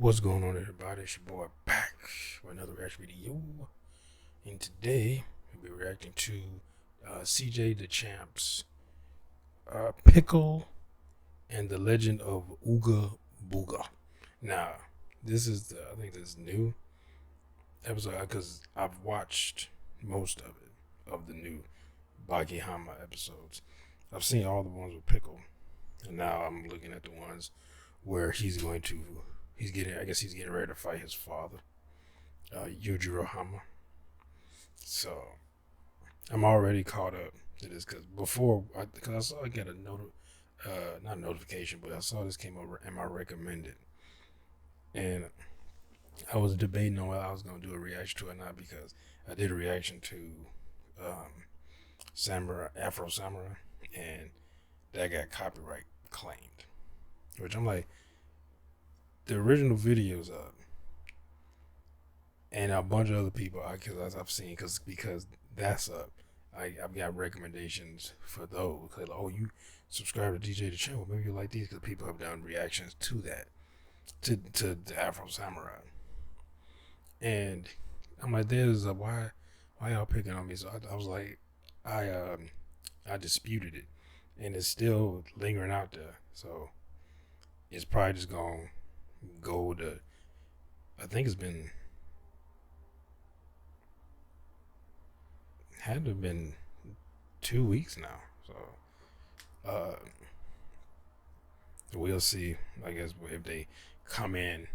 What's going on, everybody? It's your boy back with another reaction video. And today we'll be reacting to CJ Dachamp's Pickle and the Legend of Ooga Booga. Now, I think this is new episode because I've watched most of it, of the new Dachamp episodes. I've seen all the ones with Pickle, and now I'm looking at the ones where he's getting ready to fight his father, Dachamp. So I'm already caught up to this because I saw I got a not notification, but I saw this came over and I recommended, and I was debating on whether I was gonna do a reaction to it or not because I did a reaction to Afro Samurai, and that got copyright claimed, which I'm like, the original videos up, and a bunch of other people, because I've seen, because that's up. I've got recommendations for those. Cause, oh, you subscribe to DJ the channel, maybe you like these, because people have done reactions to that, to the Afro Samurai, and I'm like, there's a why y'all picking on me? So I was like, I disputed it, and it's still lingering out there. So it's probably just gonna go to, I think it's been, had to have been 2 weeks now. So we'll see, I guess, if they come in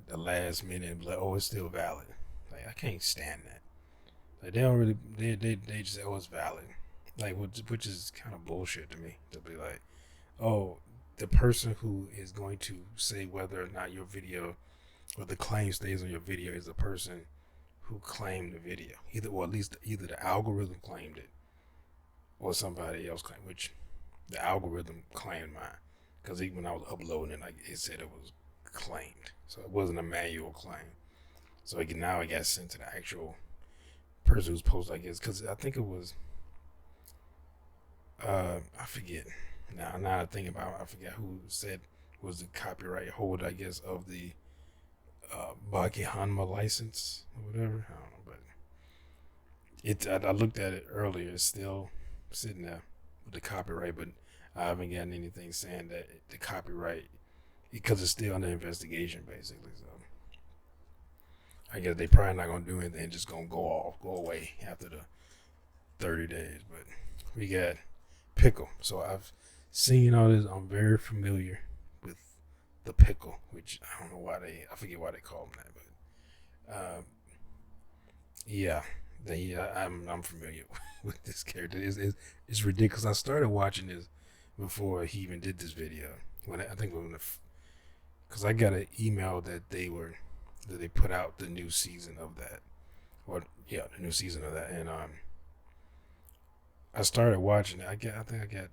the last minute and be like, oh, it's still valid. Like, I can't stand that. Like, they don't really, they just say, oh, it's valid. Like, which is kind of bullshit to me, to be like, oh, the person who is going to say whether or not your video or the claim stays on your video is the person who claimed the video. At least the algorithm claimed it, or somebody else claimed, which the algorithm claimed mine. Because even when I was uploading it, it said it was claimed. So it wasn't a manual claim. So now it got sent to the actual person who's posted, I guess. Because I think it was, I forget. Now I think about it, I forget who said was the copyright holder, I guess, of the Dachamp license or whatever. I don't know, but I looked at it earlier. It's still sitting there with the copyright, but I haven't gotten anything saying that the copyright, because it's still under investigation, basically. So I guess they probably not gonna do anything, just gonna go away after the 30 days. But we got Pickle. So I've seen all this. I'm very familiar with the Pickle, which I don't know I forget why they call him that, but yeah, I'm familiar with this character. It's ridiculous. I started watching this before he even did this video. Because I got an email that they put out the new season of that, the new season of that, and I started watching it. I think I got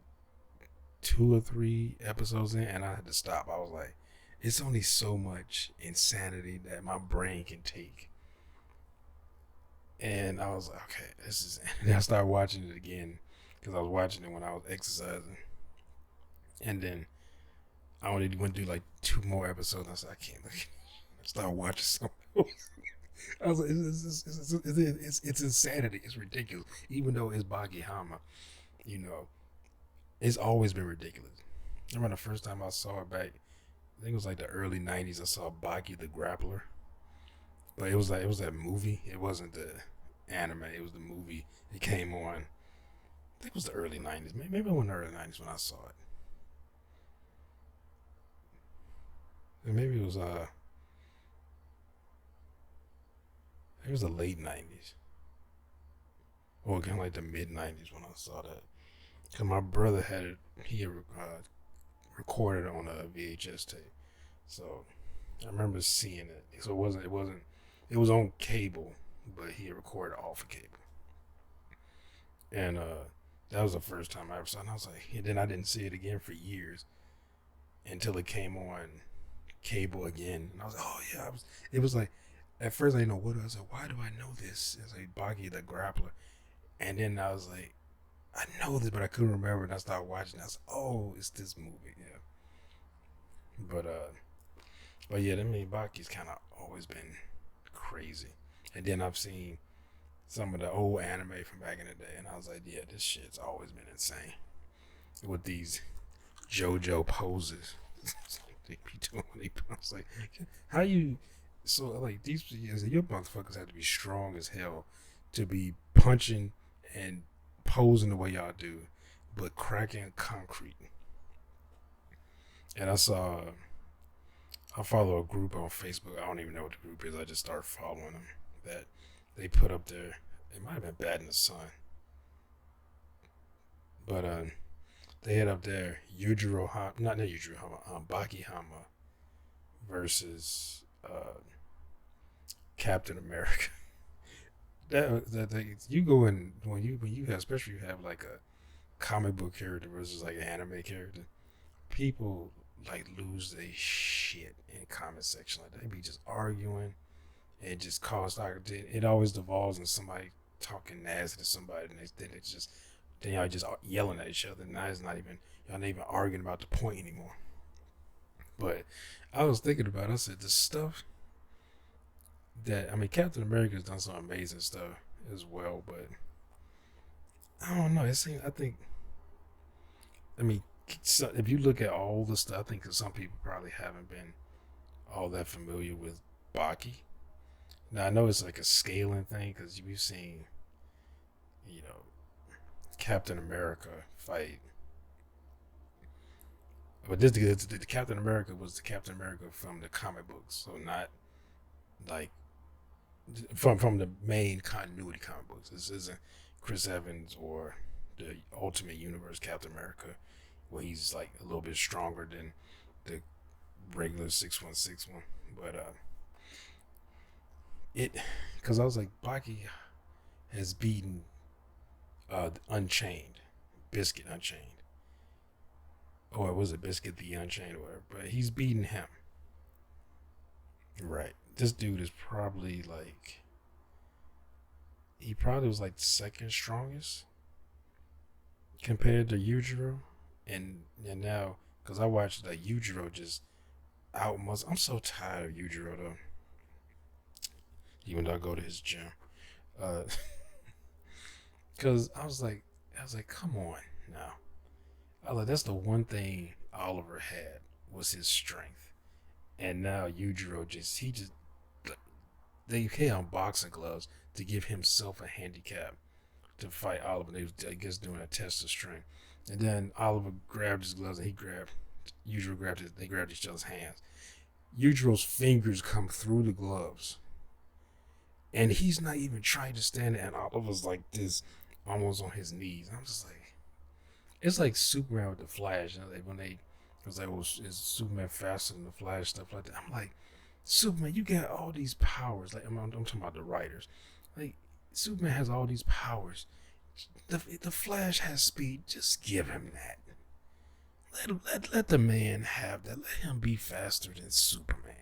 2 or 3 episodes in, and I had to stop. I was like, it's only so much insanity that my brain can take. And I was like, okay, this is. And I started watching it again because I was watching it when I was exercising, and then I only went through like 2 more episodes. And I said, I can't. I started watching something else. I was like, it's insanity. It's ridiculous. Even though it's Dachamp, it's always been ridiculous. I remember the first time I saw it back, I think it was like the early 90s. I saw Baki the Grappler. But it was that movie. It wasn't the anime. It was the movie. It came on. I think it was the early 90s. Maybe it was the early 90s when I saw it. And maybe it was the late 90s. Or kind of like the mid 90s when I saw that. Because my brother had it. He had recorded on a VHS tape. So I remember seeing it. So it was on cable, but he had recorded off of cable. And that was the first time I ever saw it. And I was like, and then I didn't see it again for years until it came on cable again. And I was like, oh yeah. It was like, at first I didn't know what it was. Like, why do I know this? It's like Baki the Grappler. And then I was like, I know this, but I couldn't remember. And I started watching. I was like, oh, it's this movie. Yeah. But But yeah, I mean, Baki's kind of always been crazy. And then I've seen some of the old anime from back in the day, and I was like, yeah, this shit's always been insane with these JoJo poses. They be doing. I was like, how you? So like these, your motherfuckers have to be strong as hell to be punching and posing the way y'all do, but cracking concrete. And I follow a group on Facebook. I don't even know what the group is. I just started following them. That they put up there. It might have been Bad in the Sun, but they had up there Yujiro Hama, not Yujiro Hama, Baki Hama versus Captain America. That you go in when you have, especially you have like a comic book character versus like an anime character, people like lose their shit in comment section. Like they be just arguing and just cause like it always devolves in somebody talking nasty to somebody, and then it's just then y'all just yelling at each other. And now it's not even y'all not even arguing about the point anymore. But I was thinking about it. I said the stuff that I mean, Captain America's done some amazing stuff as well, but I don't know. It seems I think I mean, so if you look at all the stuff, I think some people probably haven't been all that familiar with Baki. Now I know it's like a scaling thing because we've seen, you know, Captain America fight, but the Captain America was the Captain America from the comic books, so not like from the main continuity comic books. This isn't Chris Evans or the Ultimate Universe Captain America, where he's like a little bit stronger than the regular 616 one. But it because I was like Baki has beaten Unchained, Biscuit Unchained, or was it Biscuit the Unchained or whatever? But he's beaten him. Right. This dude is probably like he probably was like the second strongest compared to Yujiro, and now because I watched like Yujiro just outmuscle. I'm so tired of Yujiro though. Even though I go to his gym, because I was like, come on now. I was like, that's the one thing Oliver had was his strength, and now Yujiro just they had on boxing gloves to give himself a handicap to fight Oliver. They was, I guess, doing a test of strength. And then Oliver grabbed his gloves and Yujiro grabbed his, they grabbed each other's hands. Yujiro's fingers come through the gloves. And he's not even trying to stand there. And Oliver's like this, almost on his knees. I'm just like, it's like Superman with the Flash. You know, when they, it was like, well, is Superman faster than the Flash, stuff like that. I'm like, Superman, you got all these powers. Like, I'm talking about the writers. Like, Superman has all these powers. The Flash has speed. Just give him that. Let the man have that. Let him be faster than Superman.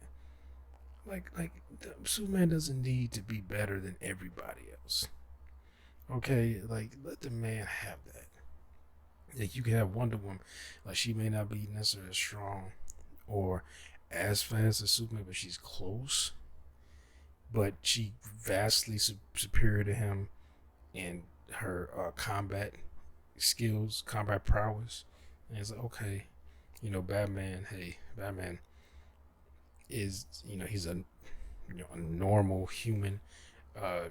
Superman doesn't need to be better than everybody else. Okay, like let the man have that. Like you can have Wonder Woman, like she may not be necessarily as strong or as fast as Superman, but she's close. But she vastly superior to him in her combat skills, combat prowess. And it's like, okay, Batman. Hey, Batman is he's a a normal human, uh,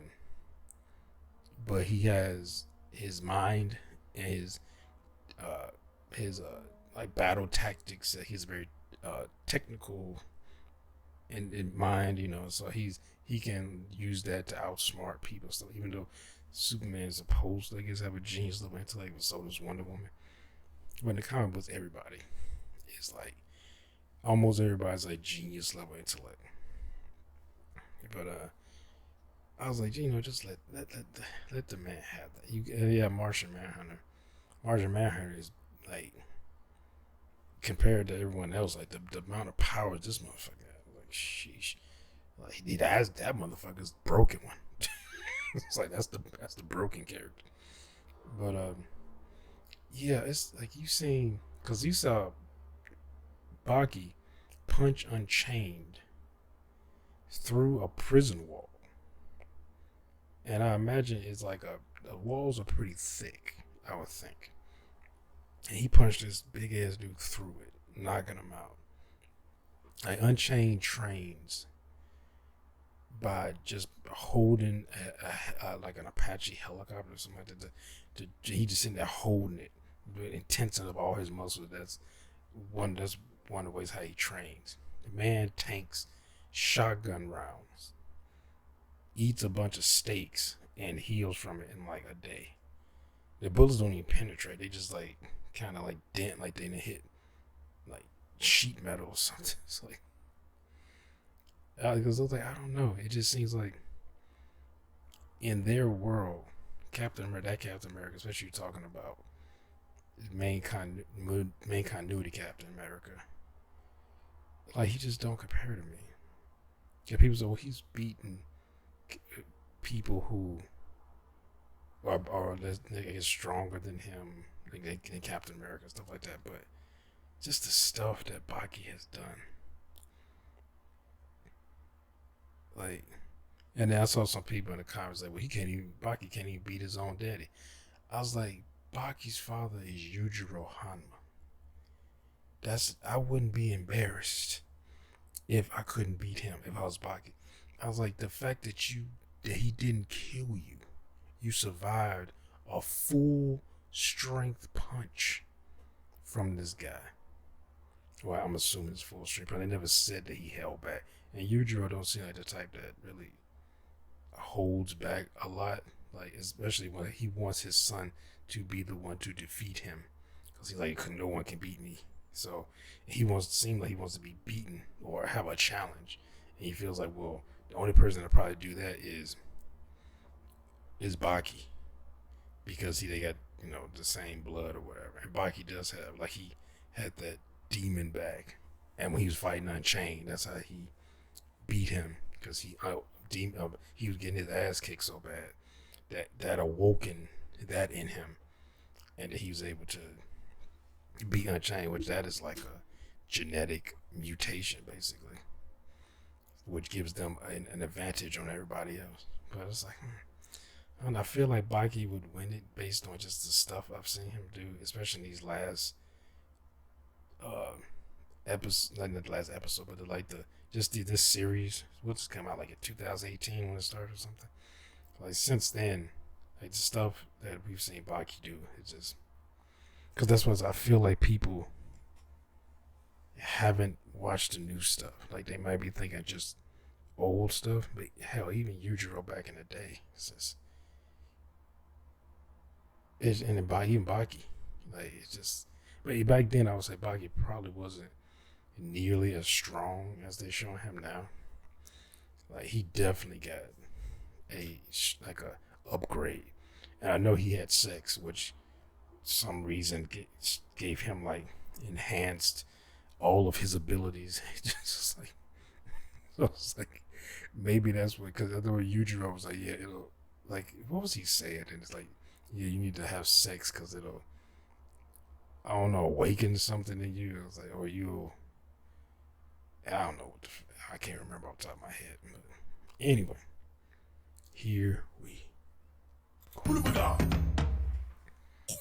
but he has his mind and his like battle tactics. He's very technical in mind, so he can use that to outsmart people. So even though Superman is supposed to, I guess, have a genius level intellect, but so does Wonder Woman. But in the comic books, everybody is like almost everybody's like genius level intellect. But I was like, just let the man have that. Yeah, Martian Manhunter. Martian Manhunter is like compared to everyone else, like the amount of powers this motherfucker has. Like, sheesh. Like that motherfucker's broken one. It's like that's the broken character. But yeah, it's like you seen because you saw Baki punch Unchained through a prison wall. And I imagine it's like the walls are pretty thick, I would think. And he punched this big ass dude through it, knocking him out. Like Unchained trains by just holding like an Apache helicopter or something like that. He just sitting there holding it, intensing of all his muscles. That's one of the ways how he trains. The man tanks shotgun rounds, eats a bunch of steaks, and heals from it in like a day. The bullets don't even penetrate. They just like kind of like dent, like they didn't hit like sheet metal or something. It's like, because I was like, I don't know. It just seems like in their world, Captain America, especially talking about main continuity Captain America, like he just don't compare to me. Yeah, people say, well, he's beating people who are I guess stronger than him, like than Captain America and stuff like that. But just the stuff that Baki has done, like, and then I saw some people in the comments like, well, Baki can't even beat his own daddy. I was like, Baki's father is Yujiro Hanma. I wouldn't be embarrassed if I couldn't beat him, if I was Baki. I was like, the fact that he didn't kill you. You survived a full strength punch from this guy. Well, I'm assuming it's full strength, but they never said that he held back. And Yujiro don't seem like the type that really holds back a lot. Like, especially when he wants his son to be the one to defeat him. Because he's like, no one can beat me. So he seem like he wants to be beaten or have a challenge. And he feels like, well, the only person that probably do that is Baki, because they got the same blood or whatever. And Baki does have, like, he had that demon back, and when he was fighting Unchained, that's how he beat him, because he was getting his ass kicked so bad that awoken that in him, and that he was able to beat Unchained, which that is like a genetic mutation basically, which gives them an advantage on everybody else. But it's like, and I feel like Baki would win it based on just the stuff I've seen him do, especially in these last episode, not the last episode, but this series, which came out like in 2018 when it started or something. Like since then, like the stuff that we've seen Baki do, it's just because that's what I feel like people haven't watched the new stuff. Like they might be thinking just old stuff, but hell, even Yujiro back in the day, even Baki, like it's just. But back then, I would say Baki probably wasn't nearly as strong as they're showing him now. Like he definitely got a upgrade, and I know he had sex, which some reason gave him like enhanced all of his abilities. Just like, so it's like maybe that's what, because I know Yujiro was like, yeah, it'll, like, what was he saying? And it's like, yeah, you need to have sex because it'll, I don't know, awaken something in you. I was like, or you, I don't know, I can't remember off the top of my head. But anyway, here we go.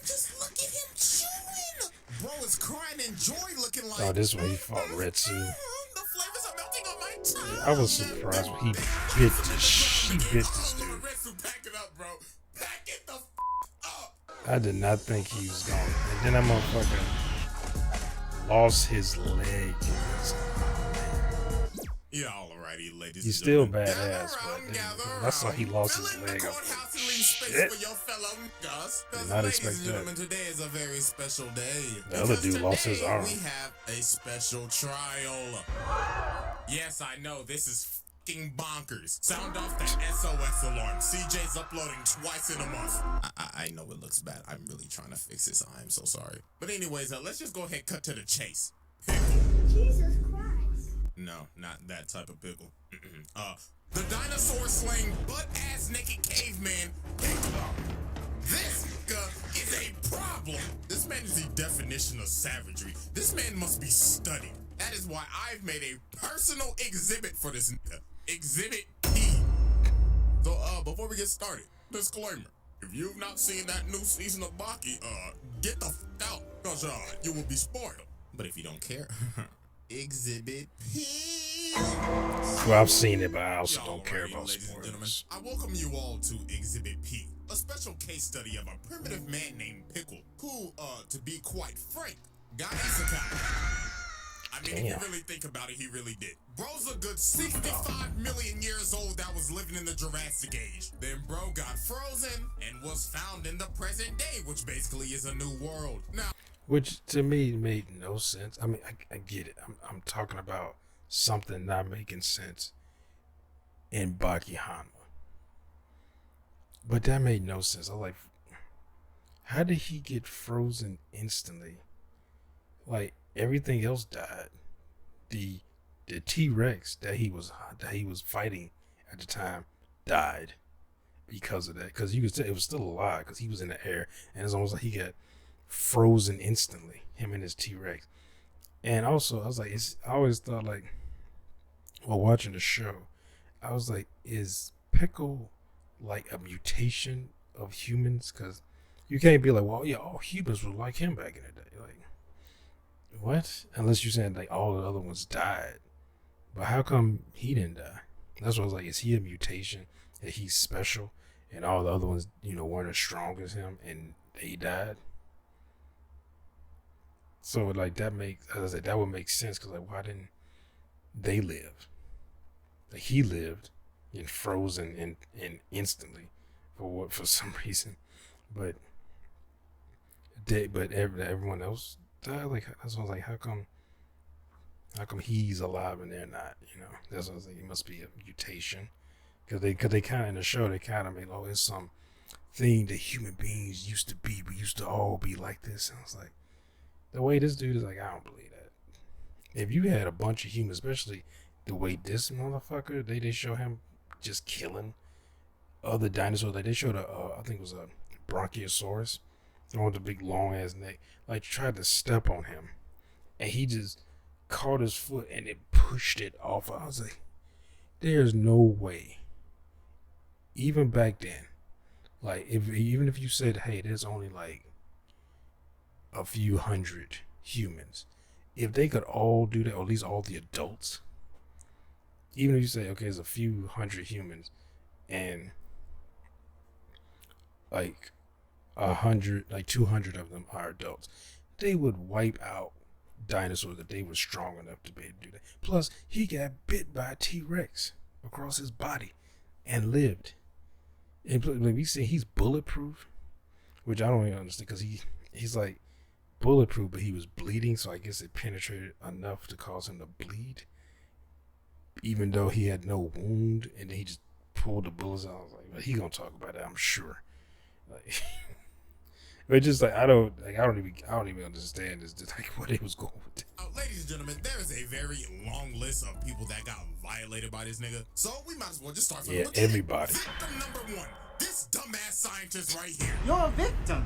Just look at him chewing. Bro is crying in joy, looking like. Oh, this one he fought Retsu. The flavors are melting on my tongue. Yeah, I was surprised when he bit this dude. Pack it up, bro. Pack it the up. I did not think he was going. And then that motherfucker lost his leg. Yeah, alrighty, ladies. He's still badass, but I saw he lost his leg. Shit. Did not expect that. Today is a very special day. The other dude lost his arm. We have a special trial. Yes, I know, this is f***ing bonkers. Sound off the SOS alarm. CJ's uploading twice in a month. I know it looks bad. I'm really trying to fix this. I'm so sorry. But anyways, let's just go ahead and cut to the chase. Pickle. Jesus Christ. No, not that type of pickle. The dinosaur-slaying butt-ass naked caveman, Pickle. This is a problem. This man is the definition of savagery. This man must be studied. That is why I've made a personal exhibit for this nigga. Exhibit P. So, before we get started, disclaimer. If you've not seen that new season of Baki, get the f out, cause, you will be spoiled. But if you don't care, Exhibit P. Well, I've seen it, but I also don't care about ladies and gentlemen, spoilers. I welcome you all to Exhibit P, a special case study of a primitive man named Pickle, who, to be quite frank, got isekai. I mean, if you really think about it, he really did. Bro's a good 65 million years old that was living in the Jurassic Age. Then bro got frozen and was found in the present day, which basically is a new world. Now, Which to me made no sense. I mean, I get it. I'm talking about something not making sense in Baki Hanma. But that made no sense. I was like, how did he get frozen instantly? Like everything else died. The T-Rex that he was fighting at the time died because of that. Because you could say it was still alive because he was in the air, and it's almost like he got frozen instantly. Him and his T-Rex. And also, I was like, I always thought like, while watching the show, I was like, is Pickle like a mutation of humans? Because you can't be like, well, yeah, all humans were like him back in the day. Like, what? Unless you're saying like all the other ones died. But how come he didn't die? That's what I was like, is he a mutation? That he's special and all the other ones, weren't as strong as him and they died? So like that would make sense because like why didn't they live? Like he lived and frozen and instantly for some reason, but everyone else died. Like that's what I was like, how come he's alive and they're not? That's what I was like. It must be a mutation because they kind of in the show they kind of made it's some thing that human beings used to be. We used to all be like this, and I was like. The way this dude is like, I don't believe that. If you had a bunch of humans, especially the way this motherfucker, they show him just killing other dinosaurs. Like they showed I think it was a Bronchiosaurus, the one with the big long ass neck. Like tried to step on him, and he just caught his foot and it pushed it off. I was like, there's no way. Even back then, like even if you said, hey, there's only like a few hundred humans, if they could all do that, or at least all the adults, even if you say, okay, there's a few hundred humans and like 100, like 200 of them are adults, they would wipe out dinosaurs if they were strong enough to be able to do that. Plus, he got bit by a T-Rex across his body and lived. And like we say, he's bulletproof, which I don't even understand because he's like bulletproof, but he was bleeding, so I guess it penetrated enough to cause him to bleed, even though he had no wound, and then he just pulled the bullets out. I was like, well, he gonna talk about that, I'm sure. Like, but just like I don't even understand this. Like what they was going with. Ladies and gentlemen, there is a very long list of people that got violated by this nigga, so we might as well just start from the beginning. Everybody. Victim number 1, this dumbass scientist right here. You're a victim.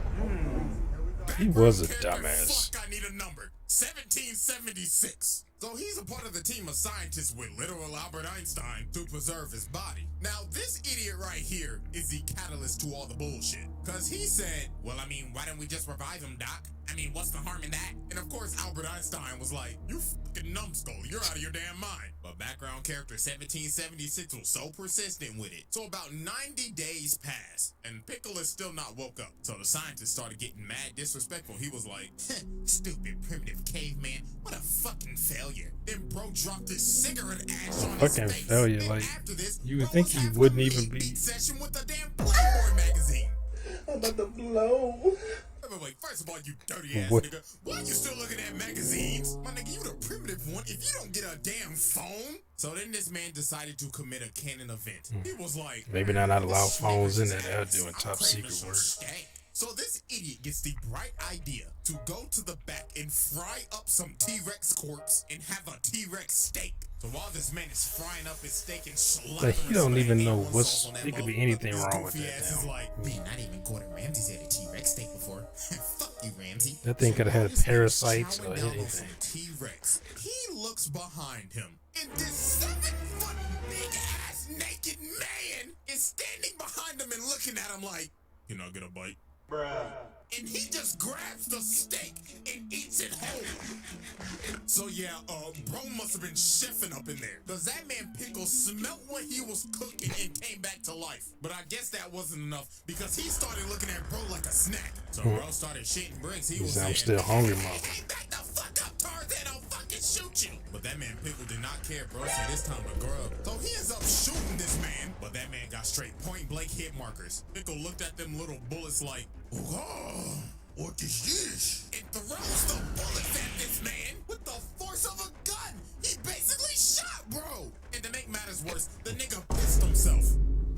He was a Character, dumbass. Fuck, I need a number. 1776. So he's a part of the team of scientists with literal Albert Einstein to preserve his body. Now this idiot right here is the catalyst to all the bullshit. Cause he said, well, I mean, why don't we just revive him, Doc? I mean, what's the harm in that? And of course, Albert Einstein was like, you fucking numbskull, you're out of your damn mind. But background character 1776 was so persistent with it. So about 90 days passed, and Pickle is still not woke up. So the scientist started getting mad disrespectful. He was like, stupid primitive caveman, what a fucking failure. Then bro dropped his cigarette ash on his Fucking face. failure, And like, after this, you would bro think was he having wouldn't a even meat be- beat session with the damn Playboy magazine. I'm about to blow. Wait, first of all, you dirty ass What? nigga, why you still looking at magazines? My nigga, you the primitive one if you don't get a damn phone. So then this man decided to commit a canon event. He was like, Maybe not allow "This phones in nigga's there. They're ass, doing I'm top craving secret some work." steak." So this idiot gets the bright idea to go to the back and fry up some T-Rex corpse and have a T-Rex steak. So while this man is frying up his steak and slathering Like, he don't some even know A1 what's. sauce on that It could be motherfucker, anything his wrong with goofy that ass is now. like, man, not even Gordon Ramsay's had a T-Rex steak before. Fuck you, Ramsay. That thing could have had This nigga's parasites chowing or down on anything. some T-Rex. He looked behind him. And this 7-foot big-ass naked man is standing behind him and looking at him like, "Can I get a bite?" Bruh. And he just grabs the steak and eats it whole. So yeah, bro must have been chefing up in there. Cause that man Pickle smelt what he was cooking and came back to life. But I guess that wasn't enough because he started looking at bro like a snack. So bro started shitting bricks. He was saying, I'm still hungry, mother. "Hey, back the fuck up, Tarzan, I'll fucking shoot you." But that man Pickle did not care, bro said it's time to grub. So he ends up shooting this man. But that man got straight point blank hit markers. Pickle looked at them little bullets like, "Oh, what is this?" And throws the bullets at this man with the force of a gun. He basically shot bro. And to make matters worse, the nigga pissed himself.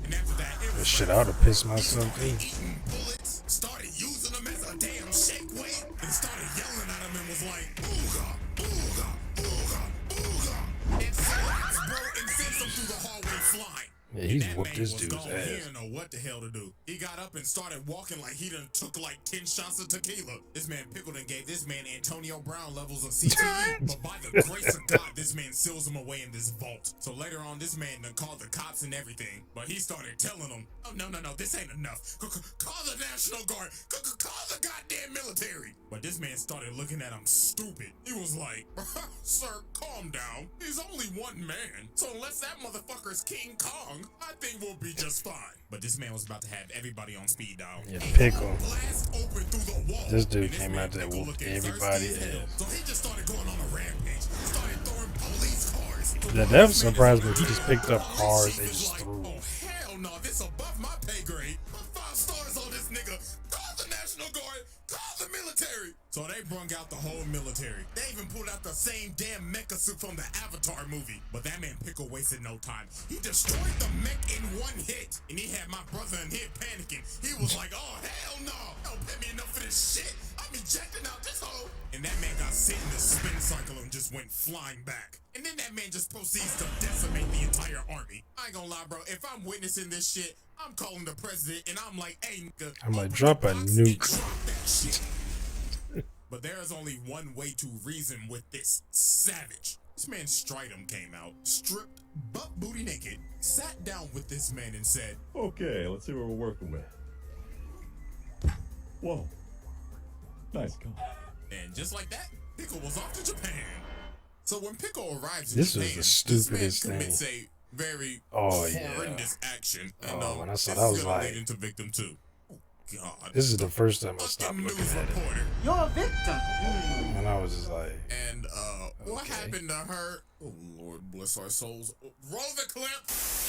And after that, it was Shit, I would have pissed myself too. eating bullets, started using them as a damn shake weight, and started yelling at him and was like, "Ooga, ooga, ooga, ooga." And slaps bro and sends him through the hallway flying. Yeah, he's That whooped man this was dude's gone. He ass. didn't know what the hell to do. He got up and started walking like he done took like 10 shots of tequila. This man Pickle done gave this man Antonio Brown levels of CTE. But by the grace of God, this man seals him away in this vault. So later on, this man done called the cops and everything. But he started telling them, "Oh, no, this ain't enough. Call the National Guard. Call the goddamn military." But this man started looking at him stupid. He was like, "Sir, calm down. He's only one man. So unless that motherfucker's King Kong, I think we'll be just fine." But this man was about to have everybody on speed dial. Yeah, Pickle. Blast open through the wall. This dude And came man out there Pickle whooped looking everybody thirsty as hell. ass. So he just started going on a rampage. Started throwing police cars. Yeah, that was surprised me. He just picked up cars and just threw. "Oh, hell no, this above my pay grade. Put 5 stars on this nigga. Call the National Guard. Call the military." So they brung out the whole military. They even pulled out the same damn mecha suit from the Avatar movie. But that man Pickle wasted no time. He destroyed the mech in one hit. And he had my brother in here panicking. He was like, "Oh, hell no. Don't pay me enough for this shit. I'm ejecting out this hole." And that man got sent in the spin cycle and just went flying back. And then that man just proceeds to decimate the entire army. I ain't gonna lie, bro. If I'm witnessing this shit, I'm calling the president and I'm like, "Hey, nigga, I'm like, open drop the a box nuke." and drop that shit. But there is only one way to reason with this savage. This man Stridham came out, stripped, butt booty naked, sat down with this man and said, Okay, let's see what we're working with. Whoa. Nice gun. and just like that, Pickle was off to Japan. So when Pickle arrives in This Japan, was the this man stupidest commits thing. a very Oh, yeah. horrendous action. And Oh, when I saw this that, I is was gonna like- lead into victim 2. Oh, God. This is the first time I stopped Fucking looking news at it. reporter. You're a victim. And I was just like, And what Okay. happened to her? Oh Lord bless our souls. Roll the clip.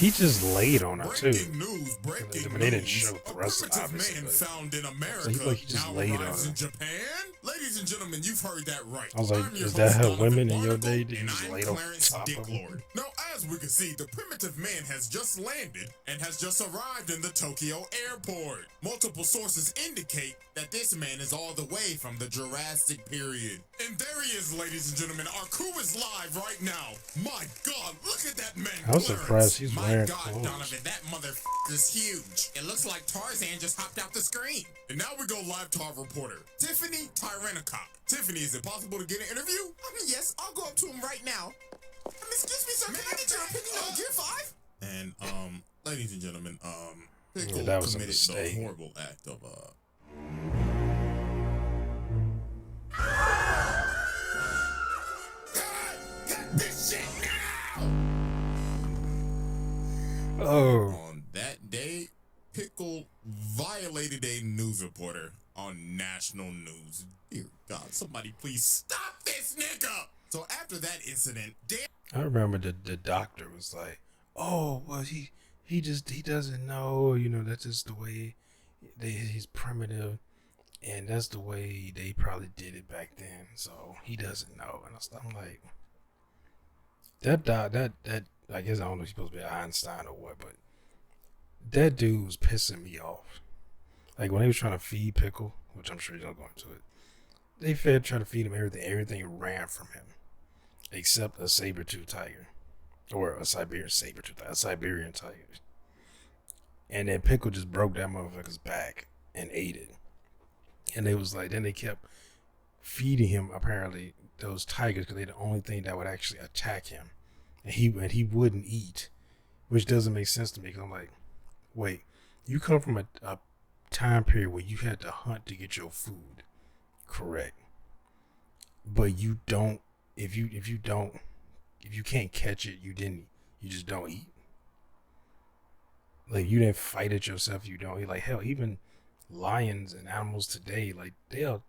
he just laid on her too. Breaking news. Breaking But they didn't news. show A thrust, primitive obviously, man but- found in America So he like he just now laid on arrives her. in Japan. Ladies and gentlemen, you've heard that right. I was like, I'm your is that host, how Donovan women in your Barnacle, day did and just I'm lay on Clarence top of them? Dicklord. Now, as we can see, the primitive man has just landed and has just arrived in the Tokyo airport. Multiple sources indicate that this man is all the way from the Jurassic period. And there he is, ladies and gentlemen. Our crew is live right now. My God, look at that man. I was Clarence. surprised he's My wearing God, clothes. Donovan, that motherfucker's huge. It looks like Tarzan just hopped out the screen. And now we go live to our reporter, Tiffany Tyrannicock. Tiffany, is it possible to get an interview? Yes, I'll go up to him right now. Excuse me, sir, can I get your opinion on Gear 5? And ladies and gentlemen, Pickle Yeah, that was a committed the mistake. horrible act of Cut this shit now! Oh, On that day, Pickle violated a news reporter on national news. Dear God, somebody please stop this nigga! So after that incident, I remember the doctor was like, "Oh, well, he doesn't know. You know, that's just the way he's primitive, and that's the way they probably did it back then. So he doesn't know." And I'm like, that I guess I don't know if he's supposed to be Einstein or what, but that dude was pissing me off. Like when they was trying to feed Pickle, which I'm sure he's not going to it. They tried to feed him everything. Everything ran from him, except a saber-tooth tiger, or a Siberian saber-tooth, a Siberian tiger. And then Pickle just broke that motherfucker's back and ate it. And they was like, then they kept feeding him apparently those tigers because they're the only thing that would actually attack him, and he wouldn't eat, which doesn't make sense to me. Because I'm like, wait, you come from a time period where you had to hunt to get your food, correct? But you don't. If you can't catch it, you just don't eat. Like, you didn't fight it yourself, you don't eat. Like, hell, even lions and animals today, like, they'll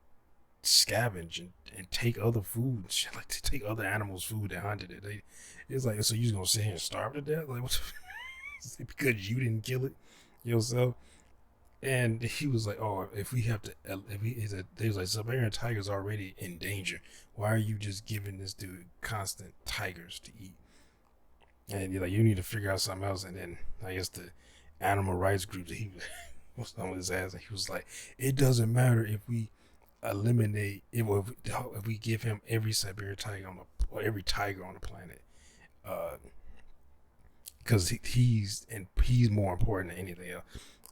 scavenge and take other food and shit. Like, to take other animals' food and hunted it. It's like, so you just gonna sit here and starve to death? Like, what the because you didn't kill it yourself? And he was like, oh, they was like, Siberian tiger's already in danger. Why are you just giving this dude constant tigers to eat? And you're like, you need to figure out something else. And then I guess the animal rights group that he was on his ass, and he was like, it doesn't matter if we eliminate if we give him every Siberian tiger or every tiger on the planet, because he's more important than anything else.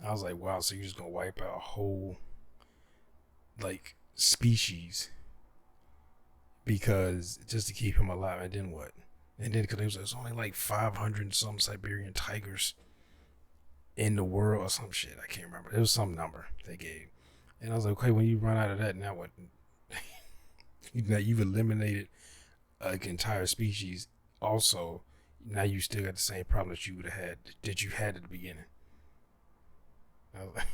I was like, wow, so you're just gonna wipe out a whole like species because just to keep him alive? And then what? And then because there's only like 500 and some Siberian tigers in the world or some shit. I can't remember. It was some number they gave. And I was like, okay, when you run out of that, now what? Now you've eliminated an entire species. Also, now you still got the same problem that you had at the beginning. I was like,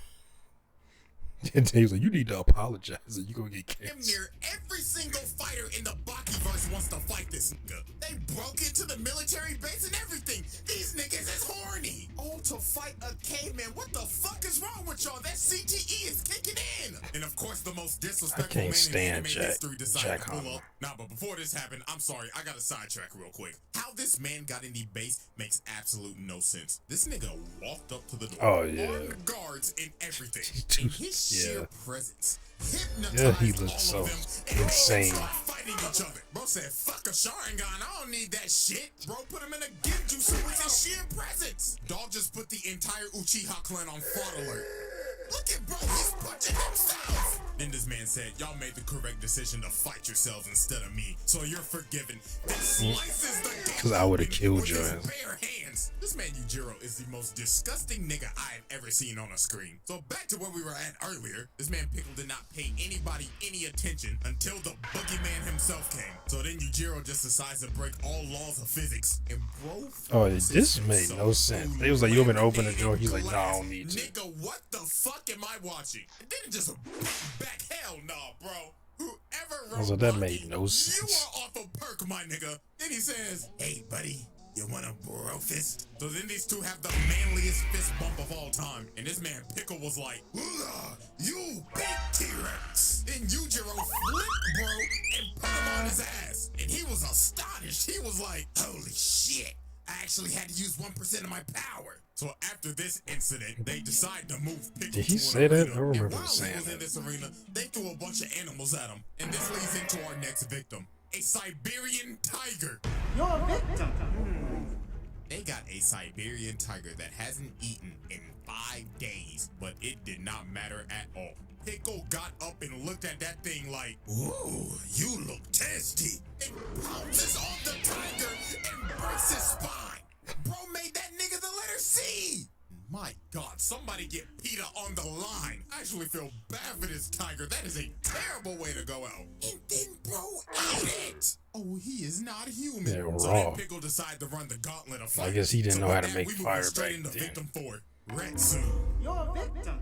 and he was like, you need to apologize or you're going to get Damn canceled. near every single fighter in the Bakiverse wants to fight this nigga. They broke into the military base and everything. These niggas is horny. All to fight a caveman. What the fuck is wrong with y'all? That CTE is kicking in. And of course, the most disrespectful I can't man stand in anime history decided Jack to pull Harlow. up. Nah, but before this happened, I'm sorry, I gotta sidetrack real quick. How this man got in the base makes absolute no sense. This nigga walked up to the door. Oh, yeah. Armed guards and everything. Dude, And his sheer yeah. presence Yeah, he hypnotized looks all so of them, and they all insane. started fighting each other. Bro said, fuck a Sharingan, I don't need that shit. Bro put him in a Genjutsu with his sheer presence. Dog just put the entire Uchiha clan on fraud alert. Look at bro, he's punching himself. Then this man said, y'all made the correct decision to fight yourselves instead of me, so you're forgiven. Then slices the game 'Cause I would've open killed with your his ass. bare hands. This man Yujiro is the most disgusting nigga I've ever seen on a screen. So back to where we were at earlier, this man Pickle did not pay anybody any attention until the boogeyman himself came. So then Yujiro just decides to break all laws of physics, and bro. Oh, this made no sense. They was like, you open the door. He's like, no, I don't need to. Nigga, what the fuck am I watching? And then it just back, hell no, bro. Whoever wrote Also, that Baki, made no you sense. are off a perk, my nigga. Then he says, hey, buddy, you want a bro fist? So then these two have the manliest fist bump of all time. And this man Pickle was like, "Ooga, you big T-Rex." Then Yujiro flipped bro and put him on his ass. And he was astonished. He was like, holy shit. I actually had to use 1% of my power. So after this incident, they decide to move Pickle Did he to an say that? arena. I remember And while saying he was in that. this arena, they threw a bunch of animals at him. And this leads into our next victim, a Siberian tiger. You're a victim. They got a Siberian tiger that hasn't eaten in 5 days, but it did not matter at all. Pickle got up and looked at that thing like, ooh, you look tasty. And pounces on the tiger and breaks his spine. Bro made that nigga the letter C. My God, somebody get PETA on the line. I actually feel bad for this tiger. That is a terrible way to go out. And then bro ate it. Oh, he is not human. Yeah, So raw. then Pickle decided to run the gauntlet of fight. I guess he didn't know with how to that, make we fire moved straight back into then. victim 4, Retsu. You're a victim.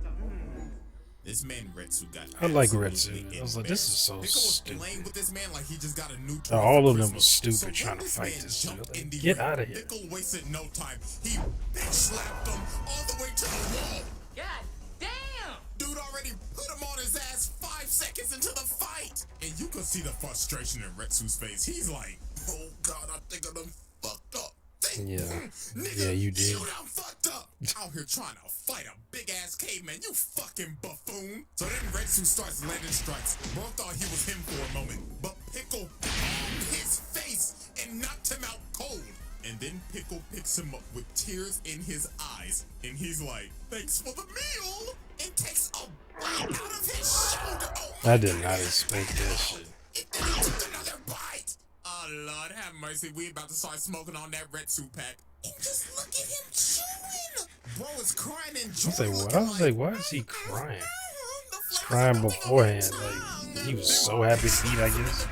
This man Retsu got I like absolutely Retsu. I was like, this is so Pickle was stupid. playing with this man like he just got a new toy All for of them Christmas. was stupid So when trying to fight man this dude. jumped Like, in the get ring, outta here. Pickle wasted no time. He bitch slapped him all the way to the wall. God damn! Dude already put him on his ass 5 seconds into the fight. And you could see the frustration in Retsu's face. He's like, oh God, I think I done fucked up. Yeah. Nigga, Yeah, you did. You done fucked up. Out here trying to fight a big ass caveman, you fucking buffoon. So then Retsu starts landing strikes. Bro thought he was him for a moment, but Pickle palmed his face and knocked him out cold. And then Pickle picks him up with tears in his eyes. And he's like, thanks for the meal. And takes a bite out of his shoulder. Oh my I did God. not expect that shit. And then he took another bite. Oh, Lord, have mercy. We about to start smoking on that red soup pack. And just look at him chewing. Bro is crying and I was like, what? I was like, why is he crying? He's crying beforehand. Like, he was so happy to eat, I guess.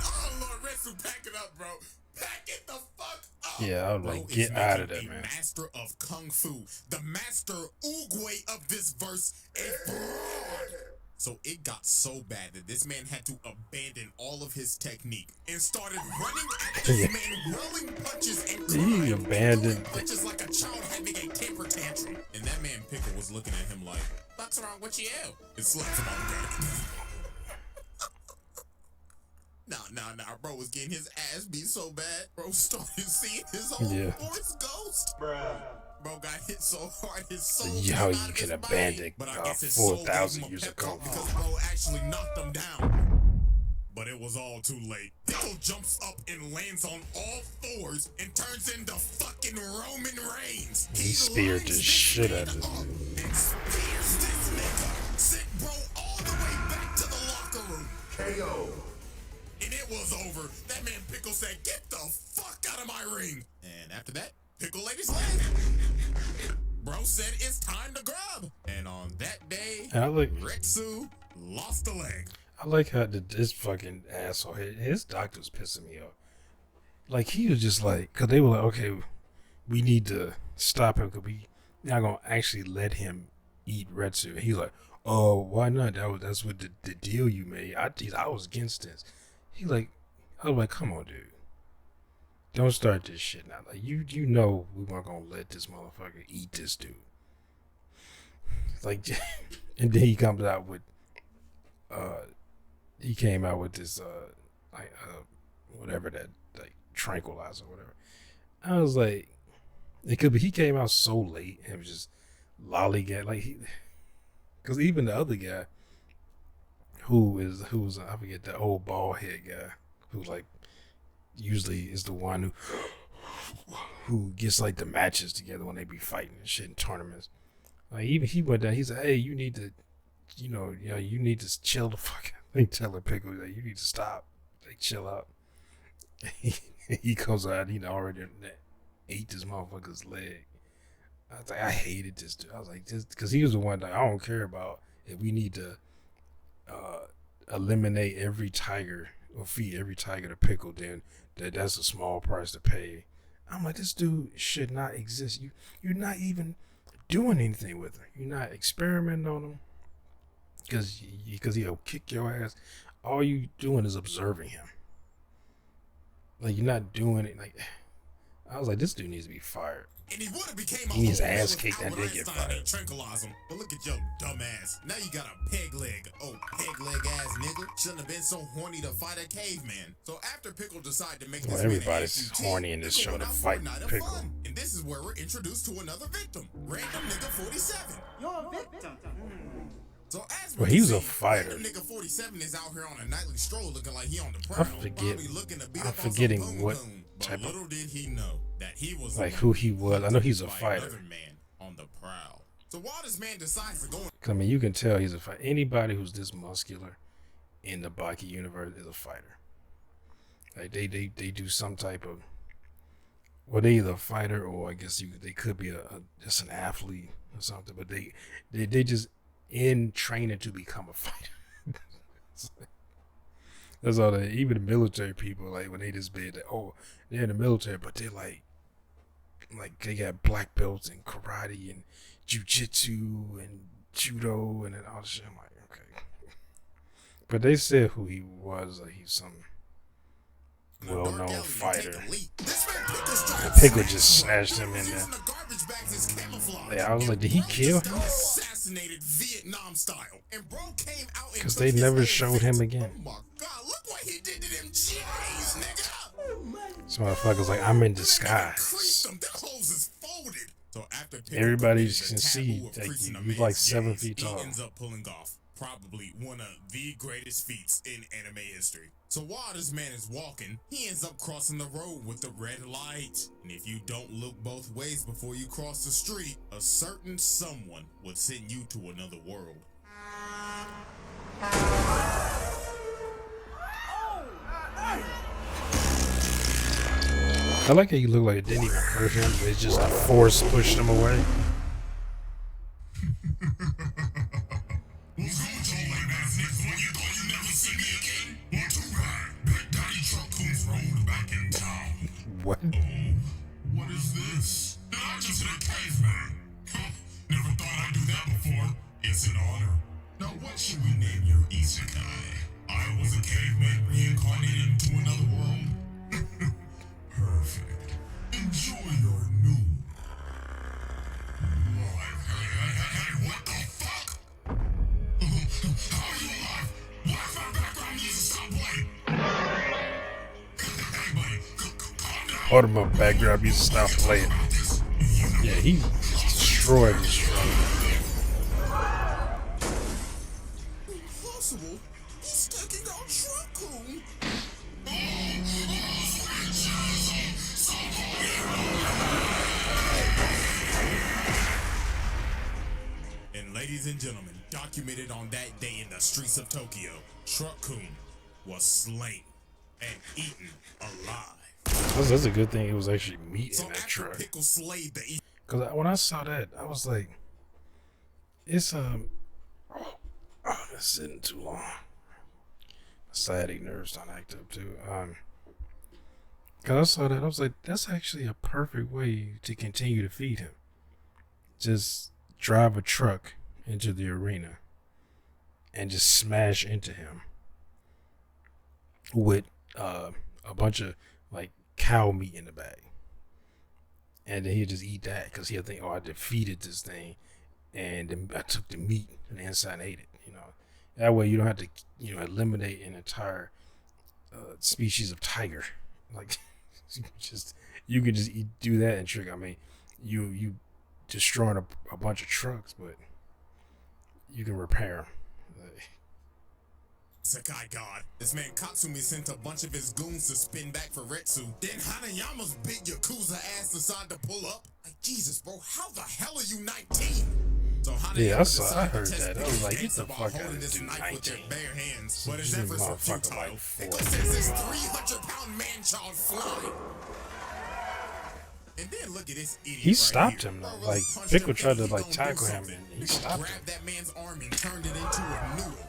Oh, Lord, red soup, pack it up, bro. Pack it the fuck up. Yeah, I was Bro like, is get out of making there, a man. master of kung fu. The master Oogway of this verse is fraud. So it got so bad that this man had to abandon all of his technique and started running at this Yeah. man, rolling punches and He crying, abandoned- throwing punches like a child having a temper tantrum. And that man Pickle was looking at him like, "What's wrong with you?" And slapped him on the back. Nah, bro was getting his ass beat so bad, bro started seeing his whole Yeah. force ghost. Bro got hit so hard his soul So, came how out you of can his abandon, body. But I guess his 4,000 soul gave him a years pep of talk kung fu. because bro actually knocked him down. But it was all too late. Pickle jumps up and lands on all fours and turns into fucking Roman Reigns. He speared the lines shit this out of man this up and spears this nigga. Sent bro all the way back to the locker room. KO. And it was over. That man Pickle said, "Get the fuck out of my ring." And after that, Pickle laid his leg. Bro said it's time to grub. And on that day, And I like, Retsu lost a leg. I like how this fucking asshole, his doctor was pissing me off. Like, he was just like, because they were like, okay, we need to stop him because we not going to actually let him eat Retsu. And he's like, oh, why not? That's what the deal you made. I was against this. He's like, I was like, come on, dude. Don't start this shit now. Like, you know we weren't going to let this motherfucker eat this dude. Like, and then he comes out with, he came out with this whatever that, like, tranquilizer or whatever. I was like, it could be he came out so late and was just lollygag, like, because even the other guy who's I forget, the old bald head guy who, like, usually is the one who gets, like, the matches together when they be fighting and shit in tournaments. Like, even he went down, he said, hey, you need to, you need to chill the fuck out. They telling Pickle that you need to stop. Like, chill out. He comes out, he already ate this motherfucker's leg. I was like, I hated this dude. I was like, just because he was the one that I don't care about. If we need to eliminate every tiger or feed every tiger to Pickle, then that's a small price to pay. I'm like, this dude should not exist. You're not even doing anything with him. You're not experimenting on him because he'll kick your ass. All you doing is observing him. Like, you're not doing it. Like, I was like, this dude needs to be fired. And he would have became He needs whole ass if kicked and Albert did get Einstein fired. didn't tranquilize him. But look at your dumb ass. Now you got a peg leg. Oh, peg leg ass nigga. Shouldn't have been so horny to fight a caveman. So after Pickle decided to make Well, this man an everybody's amputee, horny in this Pickle show went to out for fight a night of Pickle. fun. And this is where we're introduced to another victim. Random nigga 47. You're a victim. So as Well, we he was see, a fighter. Random nigga 47 is out here on a nightly stroll looking like he on the prowl. Probably looking to beat I'm up on some forgetting boom what boom. But type of, little did he know that he was like, who he was. I know he's a by fighter. another man on the prowl. So while this man decides to go, I mean, you can tell he's a fighter. Anybody who's this muscular in the Baki universe is a fighter. Like, they do some type of, well, they either a fighter or I guess they could be just an athlete or something. But they just in training to become a fighter. That's all. Even the military people, like, when they just be like, oh, they're in the military, but they're like they got black belts in karate and jiu-jitsu and judo and all this shit. I'm like, okay. But they said who he was. Like, he's some well-known fighter. And Pickle just snatched him in there. Yeah, I was like, did he kill him? assassinated Vietnam style. And bro came out Because they never showed him again. Oh my God, look what he did to them J's, nigga. So motherfuckers like, I'm in disguise. So after Everybody Pickle can committed the see taboo of that creasing a you man's like 7 J's, feet he tall. ends up pulling off probably one of the greatest feats in anime history. So while this man is walking, he ends up crossing the road with the red light. And if you don't look both ways before you cross the street, a certain someone would send you to another world. I like how you look like it didn't even hurt him, but it's just the force pushed him away. What? What is this? Did I just hit a caveman? Never thought I'd do that before. It's an honor. Now what should we name your isekai? I was a caveman reincarnated into another world. Perfect. Enjoy your new life. Hey, what the fuck? How are you alive? Why is my background music stop playing? Hey, buddy, calm down. Part of my background music stopped playing. Yeah, he destroyed his truck. Impossible. He's taking out Truck-kun. And ladies and gentlemen, documented on that day in the streets of Tokyo, Truck-kun was slain and eaten alive. That's a good thing it was actually meat So in that after truck. Pickle slayed the Because when I saw that, I was like, it's it's sitting too long. My sciatic nerves don't act up too. Because I saw that, I was like, that's actually a perfect way to continue to feed him. Just drive a truck into the arena and just smash into him with a bunch of like cow meat in the bag. And then he'd just eat that because he'll think, oh, I defeated this thing, and then I took the meat and the inside and ate it. That way you don't have to, eliminate an entire species of tiger. Like, you can just do that and trick. I mean, you destroying a bunch of trucks, but you can repair them. Sekai God. This man Katsumi sent a bunch of his goons to spin back for Retsu. Then Hanayama's big Yakuza ass decided to pull up. Like, Jesus, bro, how the hell are you 19? So Yeah, I decided to heard test that. I Pickle's was like, get gangster the by fuck out holding of this this dude, knife with their 19. bare hands. So But his this efforts were motherfucker futile. like 40. Pickle sends his 300-pound man-child flying. And then look at this idiot. He right stopped here. him Bro though. really Like punched Pickle him, tried to thinking like he gonna do tackle him something. and he Pickle stopped him. grabbed that man's arm and turned it into a noodle.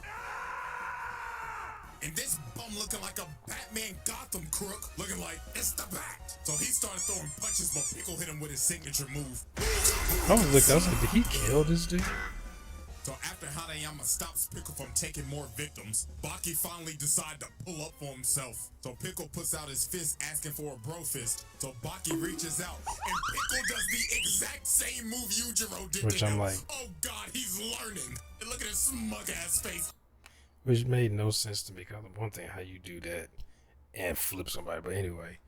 And this bum looking like a Batman Gotham crook, looking like it's the Bat. So he started throwing punches, but Pickle hit him with his signature move. I was like, did he kill this dude? So after Hanayama stops Pickle from taking more victims, Baki finally decided to pull up for himself. So Pickle puts out his fist asking for a bro fist. So Baki reaches out, and Pickle does the exact same move Yujiro did Which to I'm him. like, Oh God, he's learning. And look at his smug ass face. which made no sense to me. Because one thing, how you do that and flip somebody. But anyway,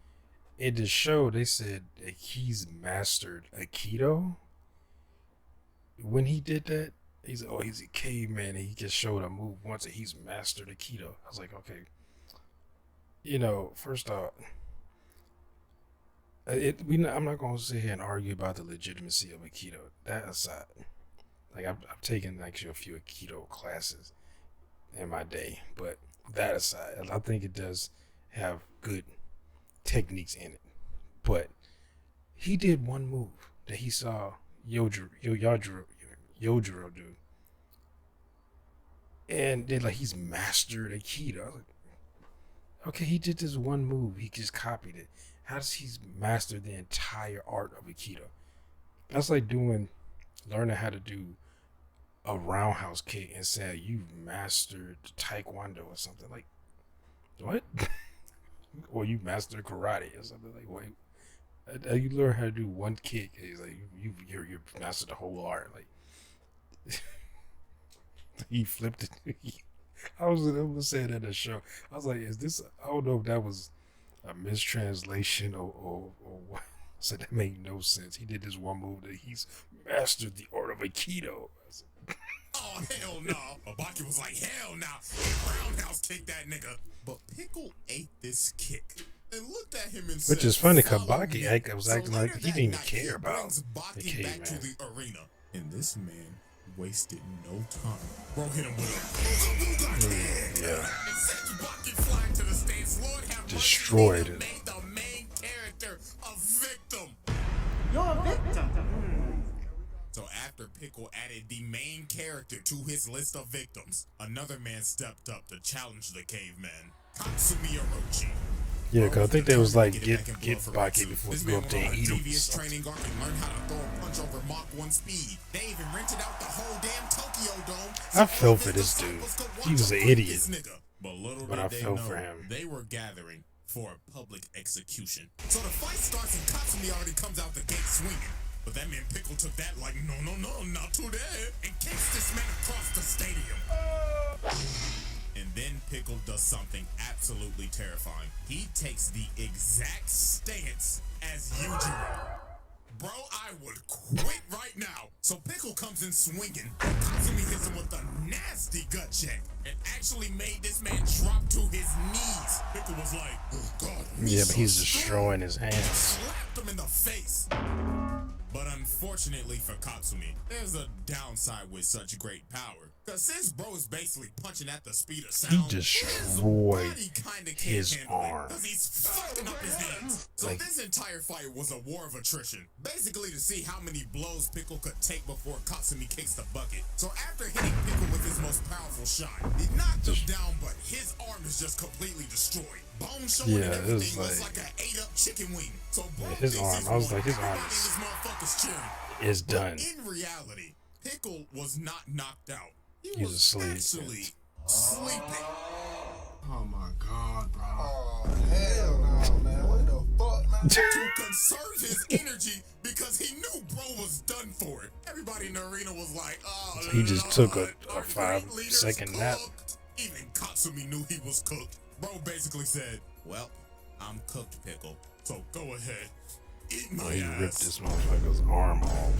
in the show, they said that he's mastered Aikido. When he did that, he's a caveman, and he just showed a move once, and he's mastered Aikido. I was like, okay, first off, I'm not gonna sit here and argue about the legitimacy of Aikido. That aside, like I've taken actually a few Aikido classes in my day, but that aside, I think it does have good techniques in it. But he did one move that he saw Yojiro do, and then like he's mastered Aikido. I was like, okay, he did this one move, he just copied it. How does he master the entire art of Aikido? That's like learning how to do a roundhouse kick and saying you've mastered Taekwondo or something. Like, what? Or you mastered karate or something. Like, wait, you learn how to do one kick, and he's like, you mastered the whole art. Like, he flipped it. I was saying that in the show. I was like, is this? I don't know if that was a mistranslation or what. So that made no sense. He did this one move that he's mastered the art of Aikido. I was like, Oh, hell no. Obaki was like, hell no. He roundhouse kicked that nigga. But Pickle ate this kick and looked at him and said, Which is funny, because "Follow Baki me." was So acting like later he that didn't even night, he care about brings the Baki back to caveman. the arena. And this man wasted no time. Bro hit him with a Ooga Booga. Yeah. And sent Baki flying to the stands. Lord have mercy, Destroyed nigga it. made the main character a victim. You're a victim. So after Pickle added the main character to his list of victims, another man stepped up to challenge the caveman, Katsumi Orochi. Yeah, because I think they was like, get back and blow for Baki Ritsu. before This you go man up there went and on eat a him. devious training arc and learned how to throw a punch over Mach 1 speed. They even rented out the whole damn Tokyo Dome. I felt for this dude. He was an idiot. But little But did I they felt know, for him. they were gathering for a public execution. So the fight starts and Katsumi already comes out the gate swinging. But that man Pickle took that like, no, not today, and kicks this man across the stadium. And then Pickle does something absolutely terrifying. He takes the exact stance as Yujiro. Bro, I would quit right now. So Pickle comes in swinging. Katsumi hits him with a nasty gut check and actually made this man drop to his knees. Pickle was like, oh God. Yeah, but he's destroying his hands. Slapped him in the face. But unfortunately for Katsumi, there's a downside with such great power. Cause since bro is basically punching at the speed of sound, destroyed his arm. Cause he's fucking up his hands. So this entire fight was a war of attrition. Basically to see how many blows Pickle could take before Katsumi kicks the bucket. So after hitting Pickle with his most powerful shot, he knocked him down, but his arm is just completely destroyed. Bone showing and Yeah, it was everything looks like- like an ate-up chicken wing. So bro his thinks arm, he's I was won. like, his arm Everybody in is- this motherfucker's cheering. It's done. In reality, Pickle was not knocked out. He was asleep. Actually sleeping. Oh my God, bro. Oh, hell no, man. What the fuck, man? To conserve his energy because he knew bro was done for it. Everybody in the arena was like, oh, So he just Lord, took a our 5-second great leader's nap. cooked. Even Katsumi knew he was cooked. Bro basically said, well, I'm cooked, Pickle. So go ahead. Eat my He ass. ripped this motherfucker's arm off.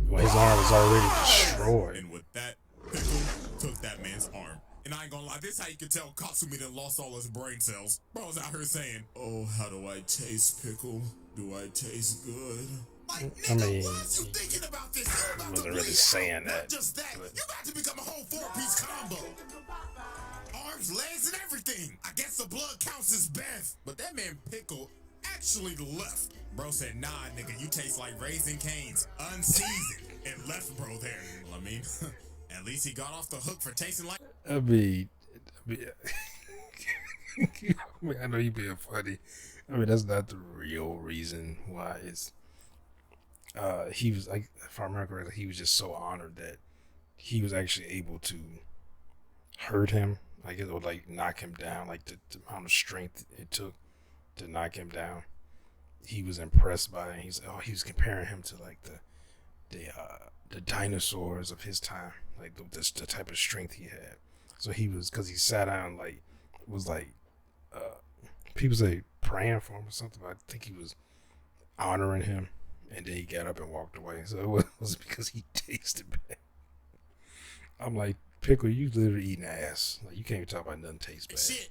Well, his arm was already destroyed. And with that, Pickle took that man's arm. And I ain't gonna lie, this how you can tell Katsumi done lost all his brain cells. Bro's out here saying, oh, how do I taste, Pickle? Do I taste good? Like, nigga, mean, why is you thinking about this? You about to wasn't really bleed saying out. that, Not just that, but- you about to become a whole 4-piece combo. Arms, legs, and everything. I guess the blood counts as Beth. But that man Pickle actually left. Bro said, nah, nigga, you taste like Raisin Cane's, unseasoned, and left bro there. Well, I mean, at least he got off the hook for tasting like. I mean, I know you being funny. I mean, that's not the real reason why it's. He was like, if I remember correctly, he was just so honored that he was actually able to hurt him, like it would like knock him down, like the amount of strength it took to knock him down. He was impressed by it. He was comparing him to like the dinosaurs of his time, like the type of strength he had. So he was, because he sat down, like was like people say praying for him or something. But I think he was honoring him, and then he got up and walked away. So it was because he tasted bad. I'm like, Pickle, you literally eating ass. Like, you can't even talk about nothing tastes bad. Shit.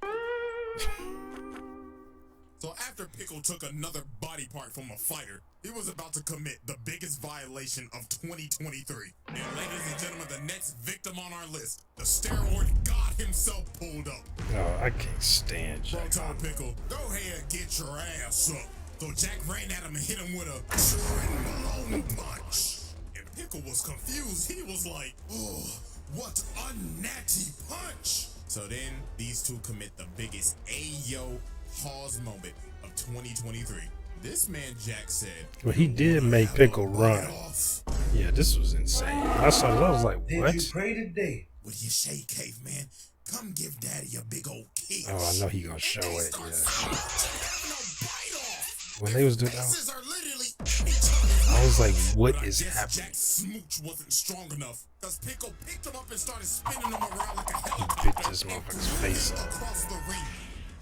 So after Pickle took another body part from a fighter, he was about to commit the biggest violation of 2023. And ladies and gentlemen, the next victim on our list, the steroid god himself pulled up. Oh, I can't stand Bro Jack. told Pickle, go ahead, get your ass up. So Jack ran at him and hit him with a Malone punch. And Pickle was confused. He was like, oh, what a natty punch. So then these two commit the biggest Ayo Hawes moment of 2023. This man Jack said, Well, he did make Pickle run. off. Yeah, this was insane. I saw this, I was like, what? Pray today. What do you say, caveman? Come give daddy a big old kiss. Oh, I know he gonna show And they it. start Yeah. having a bite off. When they was doing that, Faces are literally each other's I was like, what But I is guess happening? Jack's smooch wasn't strong enough, because Pickle picked him up and started spinning him around like a He helicopter bit this and motherfucker's threw face him off. across the ring.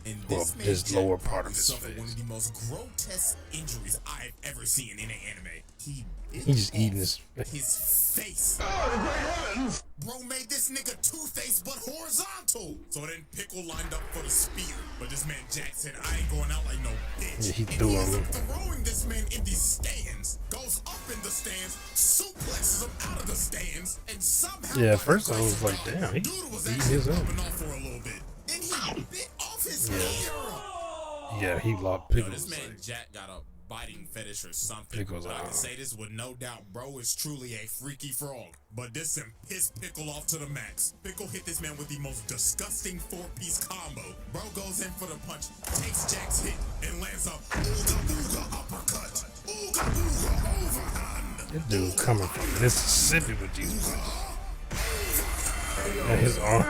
And Well, this man this Jack lower part probably of his suffered face. one of the most grotesque injuries I've ever seen in an anime. He He's just eating his face. Bro made this nigga two-faced but horizontal. So then Pickle lined up for the spear. But this man Jack said, I ain't going out like no bitch. Yeah, he And threw he ends him. up throwing this man in these stands. Goes up in the stands, suplexes him out of the stands, and somehow. Yeah, at first I was like, damn, he Dude was eating actually his own. popping off for a little bit. Then he bit off his ear. Yeah, he lost Yo, Pickles. this man Jack got a biting fetish or something. Pickles, But I can say this with no doubt, bro is truly a freaky frog. But this and pissed Pickle off to the max. Pickle hit this man with the most disgusting four-piece combo. Bro goes in for the punch, takes Jack's hit, and lands a Ooga Booga uppercut. Ooga Booga overhand. This dude coming from Mississippi with these. And his arm.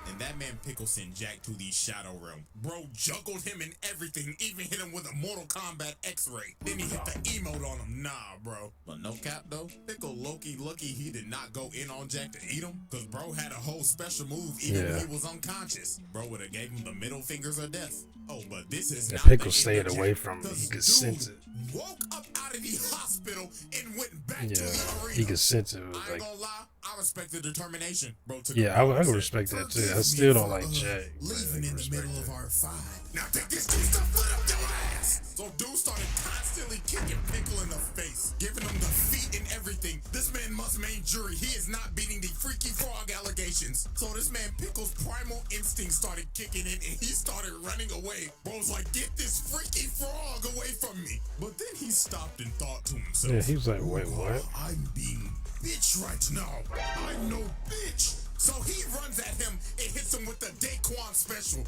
And that man Pickle sent Jack to the Shadow Realm. Bro juggled him and everything, even hit him with a Mortal Kombat X-ray. Then he hit the emote on him. Nah, bro. But no cap though, Pickle Loki lucky he did not go in on Jack to eat him, cause bro had a whole special move even when he was unconscious. Bro would have gave him the middle fingers of death. Oh, but this is Yeah, not Pickle the stayed end of away Jack, from him. He 'cause could dude sense it. woke up out of the hospital and went back to Yeah, the arena. he could sense it. Was I ain't like, gonna lie, I respect the determination. Bro took yeah, I could respect that too. I still don't like Jack. but I leaving can in the respect middle that. of our fight. Now take this cheese to foot up your ass. So dude started constantly kicking Pickle in the face, giving him the feet and everything. This man must main jury. He is not beating the freaky frog allegations. So this man Pickle's primal instinct started kicking in and he started running away. Bro's like, get this freaky frog away from me. But then he stopped and thought to himself. Yeah, he was like, wait, "Oh, what? I'm being bitch right now. I'm no bitch." So he runs at him and hits him with the Daquan special.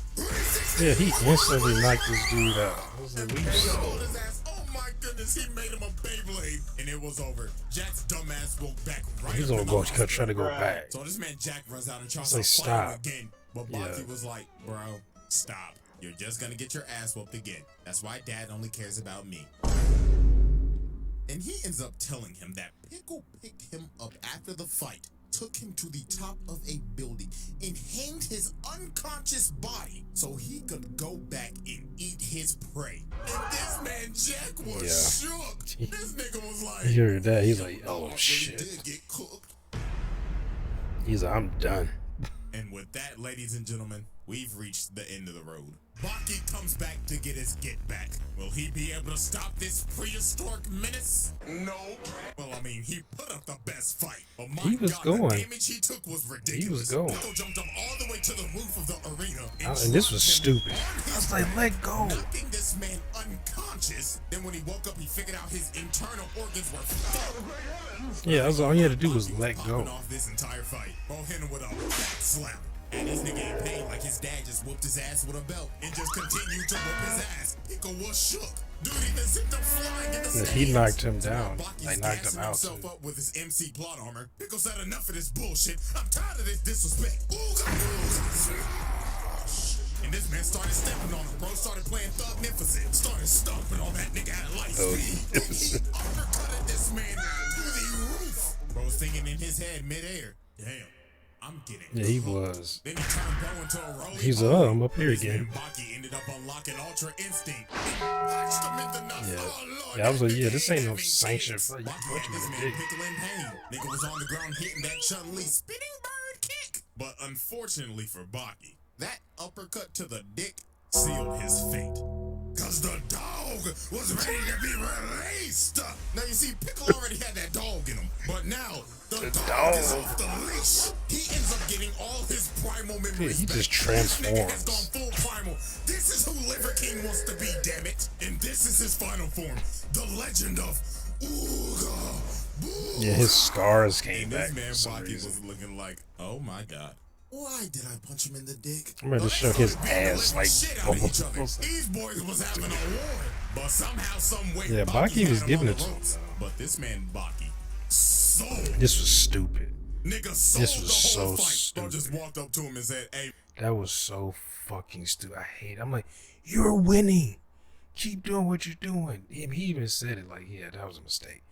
Yeah, he instantly knocked this dude out. I was like, And we Pickle rolled his ass. Oh my goodness, he made him a Beyblade. And it was over. Jack's dumbass woke back right He's up gonna in the go hospital. try to go back. So this man Jack runs out and tries It's to like, fight him stop. again. But Yeah. Baki was like, bro, stop. You're just gonna get your ass whooped again. That's why dad only cares about me. And he ends up telling him that Pickle picked him up after the fight, took him to the top of a building, and hanged his unconscious body so he could go back and eat his prey. And this man Jack was shook. This nigga was like, He heard that. He's like, "I oh really shit. did get cooked." He's like, I'm done. And with that, ladies and gentlemen, we've reached the end of the road. Baki comes back to get his get back. Will he be able to stop this prehistoric menace? No. Well, I mean, he put up the best fight. But my He was God, going. the damage he took was ridiculous. He was going. Pickle jumped up all the way to the roof of the arena. And this was dropped him stupid. on his I was like, back, let go. knocking this man unconscious. Then when he woke up, he figured out his internal organs were fucked. Yeah, that's all he had to do was Baki let popping go. off this entire fight. Bro hit him with a back slap. And this nigga in pain like his dad just whooped his ass with a belt and just continued to whoop his ass. Pickle was shook. Dude even sent him flying in the Yeah, stands. he knocked him So now down. Baki's They knocked him gassing out, himself too. up with his MC plot armor. Pickle said enough of this bullshit. I'm tired of this disrespect. Ooga Booga. And this man started stepping on him. Bro started playing Thugnificent. Started stomping on that nigga at light speed. And he uppercutted this man to the roof. Bro's thinking in his head midair, damn, I'm getting Yeah, he cooked. was. Then he turned Bro into a rolling He's ball. I'm up here This again. man Baki ended up unlocking Ultra Instinct. He punched him in the nuts. Yeah. Oh, Lord, Yeah, I was like, that yeah, nigga this ain't no having sanctioned kids. fight. You Baki punch had him this in the man dick. Pickle in pain. Nigga was on the ground hitting that Chun-Li spinning bird kick. But unfortunately for Baki, that uppercut to the dick sealed his fate. Cause the dog was ready to be released. Now you see, Pickle already had that dog in him, but now the dog is off the leash. He ends up getting all his primal memories Yeah, he back. just This nigga has transforms. gone full primal. This is who Liver King wants to be, damn it. And this is his final form, the legend of Ooga Booga. Yeah, his scars came And back this man for some Baki reason. was looking like, oh my God. Why did I punch him in the dick? I'm ready to show his ass like Shit out of each other. almost. These boys was having a war, but somehow, some way, Yeah, Baki had was him giving on it the to him, ropes. though. But this man Baki sold. This was stupid. Nigga sold this was the whole so fight. Bro just stupid. walked up to him and said, "Hey, That was so fucking stupid. I hate it. I'm like, you're winning. Keep doing what you're doing. He even said it like, yeah, that was a mistake.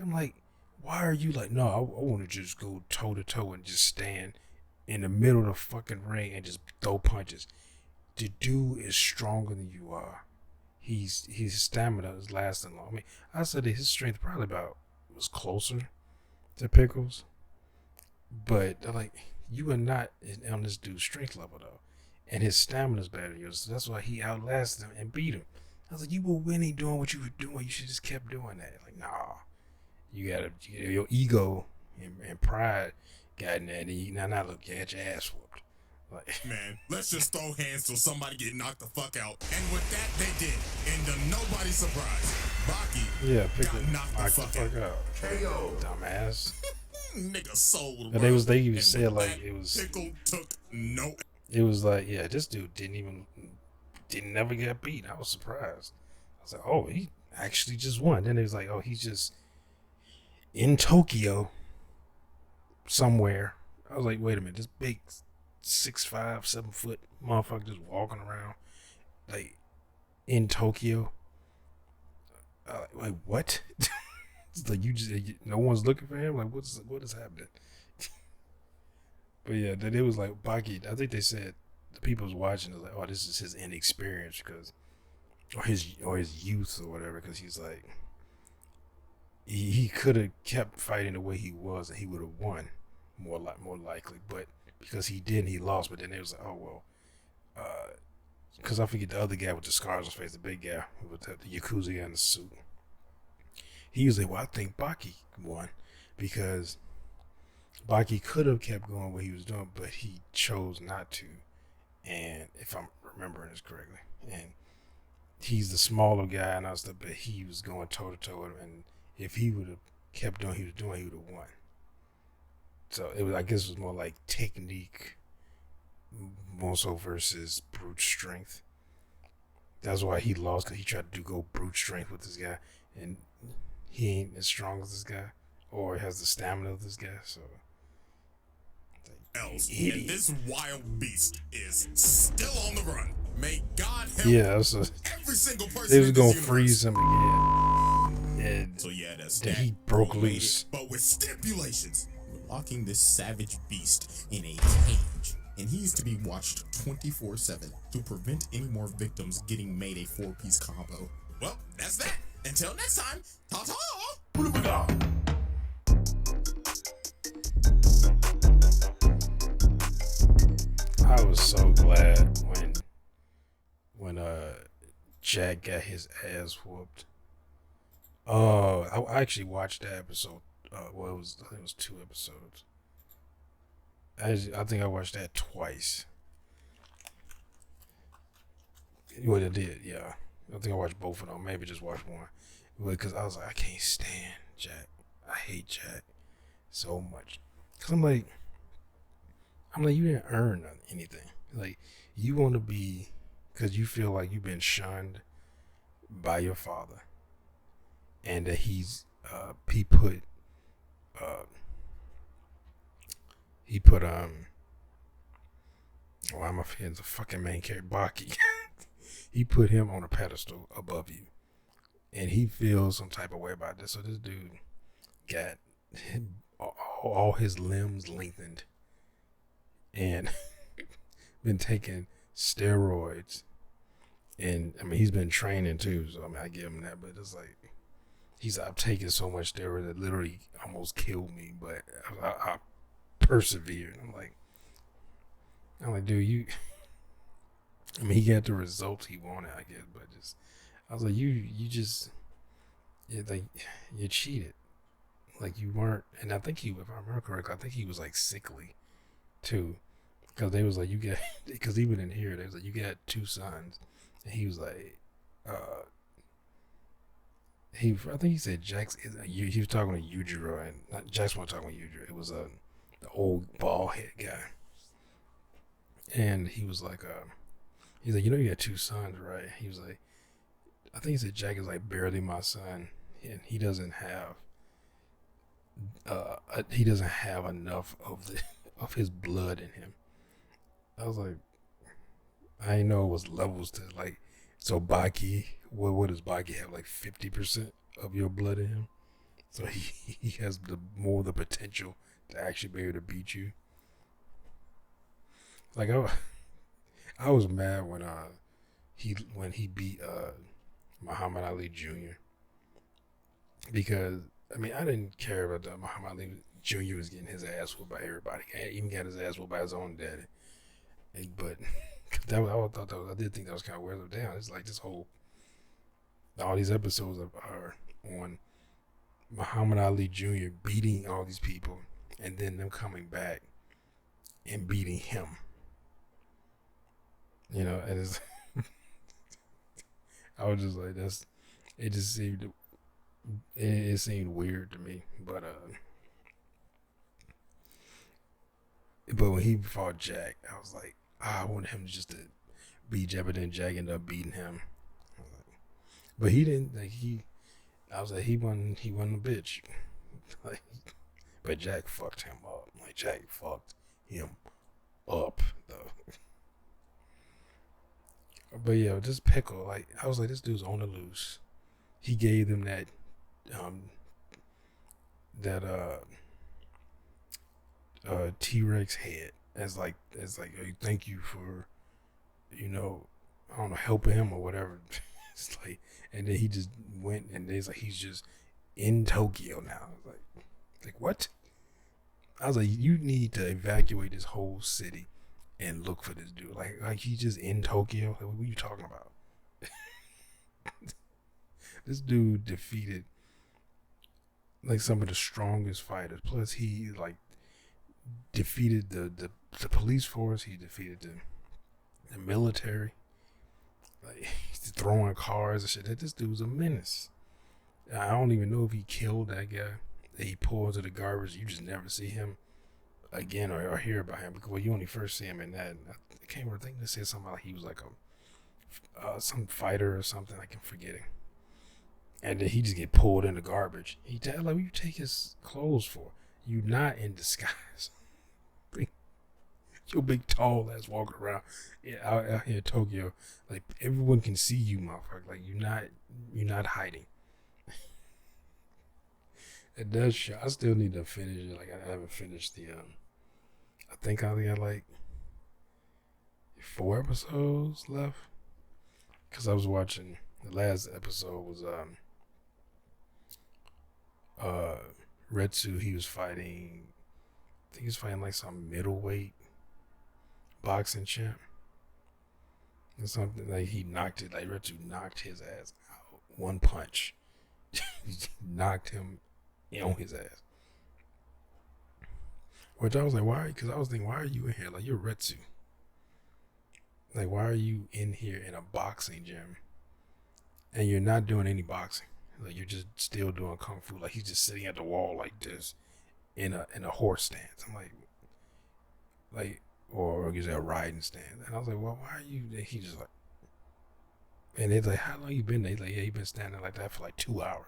I'm like, why are you like, no, I want to just go toe to toe and just stand in the middle of the fucking ring and just throw punches. The dude is stronger than you are. His stamina is lasting long. I mean, I said that his strength probably was closer to Pickles, but like you are not on this dude's strength level though, and his stamina is better than yours. So that's why he outlasted him and beat him. I was like, you were winning doing what you were doing. You should just kept doing that. Like, nah, your ego and pride got in there, and now look, you had your ass whooped. Like, Man, let's just throw hands till somebody get knocked the fuck out. And with that, they did. And to nobody's surprise, Baki Pickle got knocked the fuck out. KO. Dumbass. Nigga sold. But they even said like it was. Pickle took no. It was like, yeah, this dude didn't never get beat. I was surprised. I was like, oh, he actually just won. Then it was like, oh, he's just in Tokyo somewhere. I was like, wait a minute, this big 6'5", 7 foot motherfucker just walking around like in Tokyo. Like what? It's like no one's looking for him. Like what is happening? But yeah, then it was like Baki. I think they said the people was watching was like, oh, this is his inexperience because, or his youth or whatever. Because he's like, he could have kept fighting the way he was and he would have won more likely. But because he didn't, he lost. But then it was like, oh well, because I forget the other guy with the scars on his face, the big guy with the Yakuza guy in the suit. He was like, well, I think Baki won because Baki could have kept going what he was doing, but he chose not to. And if I'm remembering this correctly, and he's the smaller guy and all stuff, but he was going toe to toe, and if he would have kept doing what he was doing, he would have won. So it was, I guess, it was more like technique, more so versus brute strength. That's why he lost, because he tried to go brute strength with this guy, and he ain't as strong as this guy, or has the stamina of this guy. So. Else, and this wild beast is still on the run. May God help every single person. They was gonna freeze him again, and so yeah, that's that. He broke loose, but with stipulations. We're locking this savage beast in a cage, and he's to be watched 24/7 to prevent any more victims getting made a 4-piece combo. Well, that's that. Until next time, ta-ta. I was so glad when Jack got his ass whooped. I actually watched that episode. I think it was 2 episodes. I think I watched that twice. Well, I did, yeah. I think I watched both of them. Maybe just watched one. Because I was like, I can't stand Jack. I hate Jack so much. Because I'm like, you didn't earn anything. Like, you want to be, because you feel like you've been shunned by your father, and that he put why am I forgetting the fucking main character, Baki? He put him on a pedestal above you, and he feels some type of way about this. So this dude got all his limbs lengthened, and been taking steroids, and I mean he's been training too, so I mean I give him that, but it's like I've taken so much steroid that literally almost killed me, but I persevered. I'm like, dude, I mean he got the results he wanted, I guess, but I was like, you cheated, like you weren't, and I think if I remember correctly, I think he was like sickly too. Because they was like, because even in here, they was like, you got 2 sons. And he was like, I think he said Jax, he was talking to Yujiro, and not Jax wasn't talking to Yujiro. It was the old bald head guy. And he was like, he's like, you got 2 sons, right? He was like, I think he said Jack is like barely my son. And he doesn't have enough of his blood in him. I was like, I didn't know it was levels to like. So Baki, what does Baki have? Like 50% of your blood in him, so he has more the potential to actually be able to beat you. Like I was mad when he beat Muhammad Ali Jr. because I mean I didn't care about that. Muhammad Ali Jr. was getting his ass whooped by everybody. He even got his ass whooped by his own daddy. But I did think that was kind of weird. Down. It's like this whole all these episodes are on Muhammad Ali Jr. beating all these people, and then them coming back and beating him. You know, and it's I was just like, that's it. Just seemed it seemed weird to me, but when he fought Jack, I was like, I wanted him just to beat Jack, but then Jack ended up beating him. But he didn't like I was like, he won a bitch. Like, but Jack fucked him up. Like Jack fucked him up though. But yeah, this Pickle, like I was like, this dude's on the loose. He gave them that T-Rex head as like hey, thank you for, you know, I don't know, helping him or whatever. It's like, and then he just went and he's like, he's just in Tokyo now. I was like what? I was like, you need to evacuate this whole city and look for this dude. Like he's just in Tokyo. Like, what are you talking about? This dude defeated like some of the strongest fighters. Plus, he like defeated the police force. He defeated the military. Like he's throwing cars and shit. This dude's a menace. I don't even know if he killed that guy that he pulled into the garbage. You just never see him again or hear about him because you only first see him in that. I can't remember. I think they said something like he was like some fighter or something. I can forgetting. And then he just get pulled in the garbage. He like, what you take his clothes for? You not in disguise. Your big tall ass walking around out here in Tokyo. Like everyone can see you, motherfucker. Like you're not hiding. It does show. I still need to finish it. Like I haven't finished the I think I only got like 4 episodes left. Cause I was watching the last episode was Retsu. He was fighting, I think he was fighting like some middleweight boxing champ or something. Like he knocked it, like Retsu knocked his ass out one punch. Knocked him on his ass. Which I was like, why? Because I was thinking, why are you in here? Like you're Retsu. Like why are you in here in a boxing gym and you're not doing any boxing? Like you're just still doing kung fu. Like he's just sitting at the wall like this in a horse stance. I'm like, or is it a riding stance? And I was like, well, why are you? He just like, and it's like, how long you been there? He's like, yeah, you been standing like that for like 2 hours.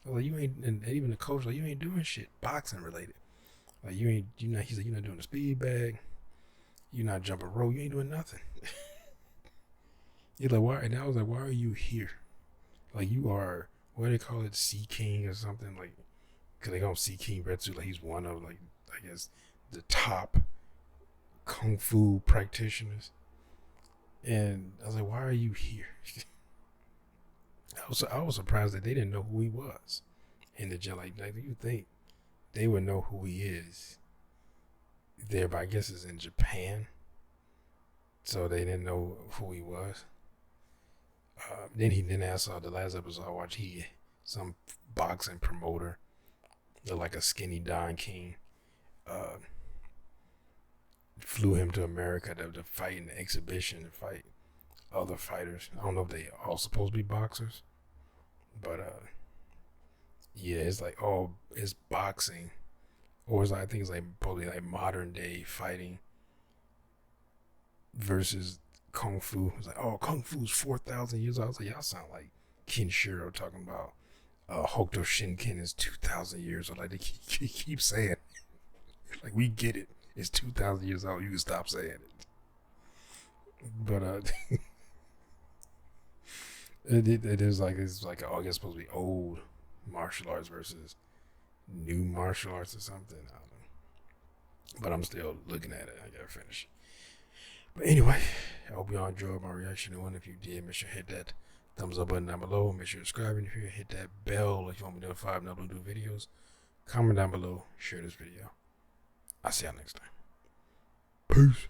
I was like, you ain't, and even the coach like, you ain't doing shit boxing related. Like you ain't, you not. He's like, you're not doing the speed bag. You're not jumping rope. You ain't doing nothing. He's like, why? And I was like, why are you here? Like you are. What do they call it? Sea King or something? Like, cause they call him Sea King Retsu. Like he's one of like, I guess, the top kung fu practitioners. And I was like, why are you here? I was surprised that they didn't know who he was in the gym. Like you think they would know who he is there, but I guess it's in Japan, so they didn't know who he was. Then I saw the last episode I watched. Some boxing promoter, looked like a skinny Don King, flew him to America to fight in the exhibition and fight other fighters. I don't know if they all supposed to be boxers, but yeah, it's like it's boxing, or it's like I think it's like probably like modern day fighting versus kung fu. It's like, oh, kung fu's 4,000 years old. I was like, y'all sound like Kenshiro talking about Hokuto Shinken is 2,000 years old. Like they keep saying, like we get it. It's 2,000 years old. You can stop saying it. But it is like it's like I guess supposed to be old martial arts versus new martial arts or something. I don't know. But I'm still looking at it. I gotta finish. But anyway, I hope y'all enjoyed my reaction to one. If you did, make sure to hit that thumbs up button down below. Make sure to subscribe if you hit that bell if you want me to notify when I upload new videos. Comment down below. Share this video. I'll see y'all next time. Peace.